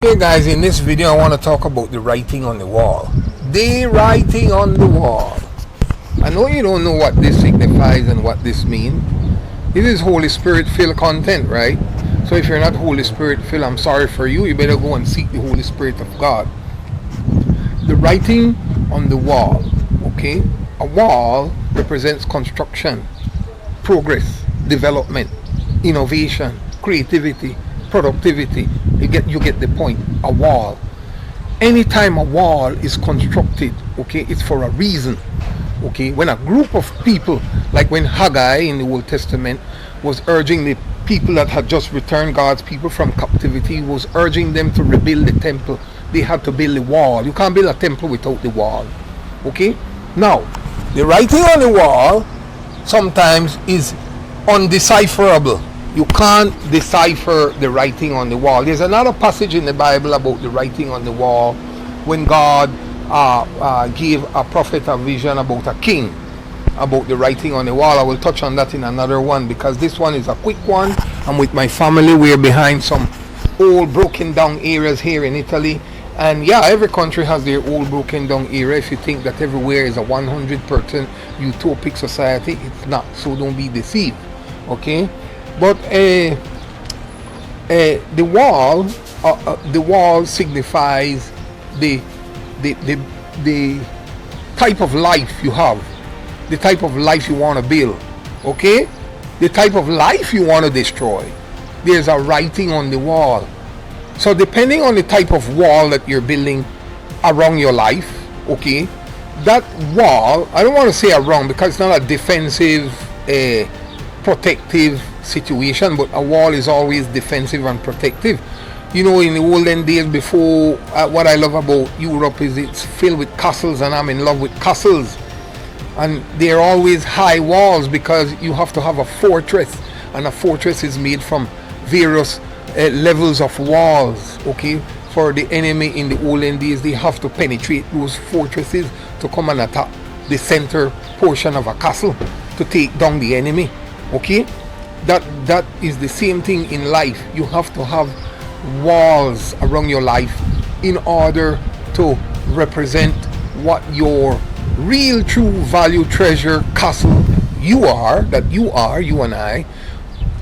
Hey guys, in this video I want to talk about the writing on the wall. The writing on the wall. I know you don't know what this signifies and what this means. This is Holy Spirit filled content, right? So if you're not Holy Spirit filled, I'm sorry for you. You better go and seek the Holy Spirit of God. The writing on the wall, okay? A wall represents construction, progress, development, innovation, creativity, productivity. You get the point. A wall. Anytime a wall is constructed, okay, it's for a reason. Okay, when a group of people, like when Haggai in the Old Testament was urging the people that had just returned, God's people from captivity, was urging them to rebuild the temple. They had to build a wall. You can't build a temple without the wall. Okay? Now, the writing on the wall sometimes is undecipherable. You can't decipher the writing on the wall. There's another passage in the Bible about the writing on the wall when God gave a prophet a vision about a king, about the writing on the wall. I will touch on that in another one because this one is a quick one. I'm with my family. We're behind some old broken down areas here in Italy. And yeah, every country has their old broken down area. If you think that everywhere is a 100% utopic society, it's not. So don't be deceived. Okay? But the wall signifies the type of life you have, the type of life you want to build, okay? The type of life you want to destroy. There's a writing on the wall. So depending on the type of wall that you're building around your life, okay, that wall, I don't want to say around because it's not a defensive, protective situation, but a wall is always defensive and protective. You know, in the olden days before, what I love about Europe is it's filled with castles, and I'm in love with castles, and they're always high walls because you have to have a fortress, and a fortress is made from various levels of walls. Okay, for the enemy in the olden days, they have to penetrate those fortresses to come and attack the center portion of a castle to take down the enemy. Okay, that is the same thing in life. You have to have walls around your life in order to represent what your real true value treasure castle you are, you and I,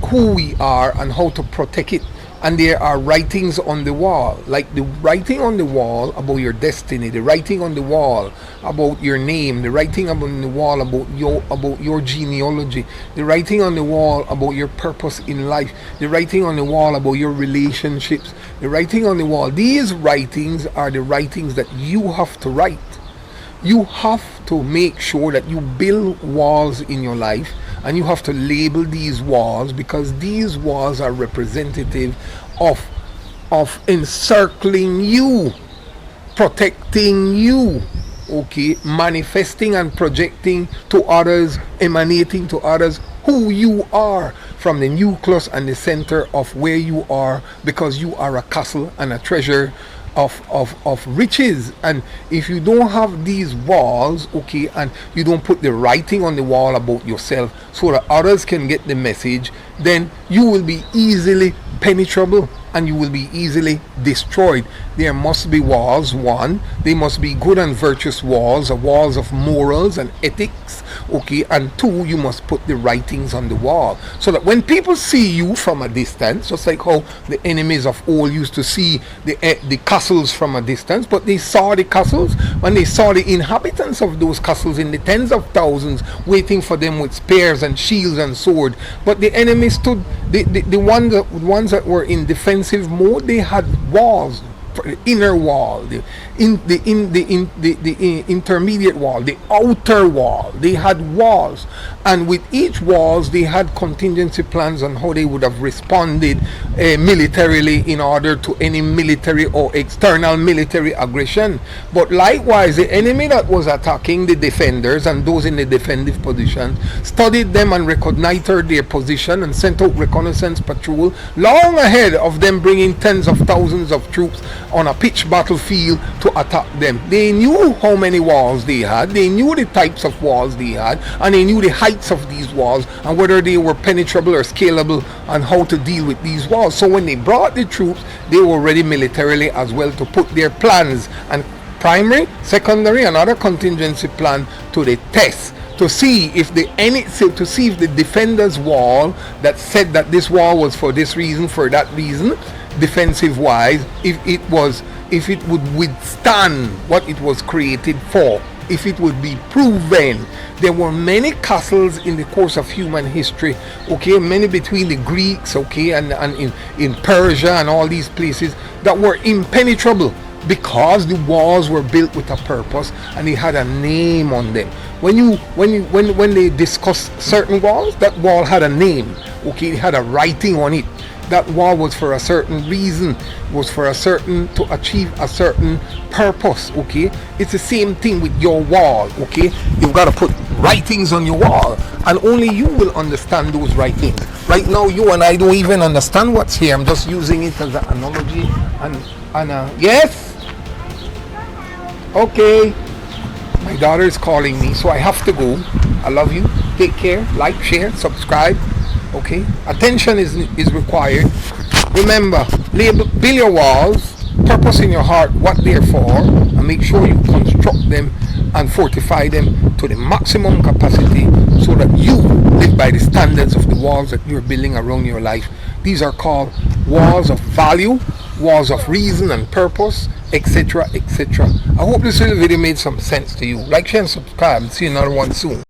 who we are, and how to protect it. And there are writings on the wall, like the writing on the wall about your destiny, the writing on the wall about your name, the writing on the wall about your genealogy, the writing on the wall about your purpose in life, the writing on the wall about your relationships, the writing on the wall. These writings are the writings that you have to write. You have to make sure that you build walls in your life, and you have to label these walls because these walls are representative of encircling you, protecting you, okay, manifesting and projecting to others, emanating to others who you are from the nucleus and the center of where you are, because you are a castle and a treasure of riches. And if you don't have these walls, okay, and you don't put the writing on the wall about yourself so that others can get the message, then you will be easily penetrable and you will be easily destroyed. There must be walls. One, they must be good and virtuous walls, walls of morals and ethics, okay, and two, you must put the writings on the wall so that when people see you from a distance, just like how the enemies of old used to see the castles from a distance, but they saw the castles when they saw the inhabitants of those castles in the tens of thousands waiting for them with spears and shields and sword. But the enemy stood, the ones that were in defensive mode, they had walls, the inner wall, the intermediate wall, the outer wall. They had walls, and with each walls they had contingency plans on how they would have responded militarily in order to any military or external military aggression. But likewise, the enemy that was attacking the defenders and those in the defensive position studied them and recognized their position and sent out reconnaissance patrol long ahead of them bringing tens of thousands of troops on a pitched battlefield to attack them. They knew how many walls they had, they knew the types of walls they had, and they knew the heights of these walls and whether they were penetrable or scalable and how to deal with these walls. So when they brought the troops, they were ready militarily as well to put their plans and primary, secondary, and other contingency plan to the test, to see if the defender's wall that said that this wall was for this reason, for that reason, defensive wise, if it would withstand what it was created for, if it would be proven. There were many castles in the course of human history, okay, many between the Greeks, okay, and in Persia and all these places that were impenetrable, because the walls were built with a purpose and they had a name on them. When they discuss certain walls, that wall had a name, okay, it had a writing on it. That wall was for a certain reason, was for to achieve a certain purpose, okay. It's the same thing with your wall, okay. You've got to put writings on your wall, and only you will understand those writings. Right now, you and I don't even understand what's here. I'm just using it as an analogy and yes. Okay, my daughter is calling me, so I have to go. I love you. Take care. Like, share, subscribe. Okay, attention is required. Remember, build your walls, purpose in your heart what they're for, and make sure you construct them and fortify them to the maximum capacity so that you live by the standards of the walls that you're building around your life. These are called walls of value, walls of reason and purpose, etc., etc. I hope this little video made some sense to you. Like, share, and subscribe, and see another one soon.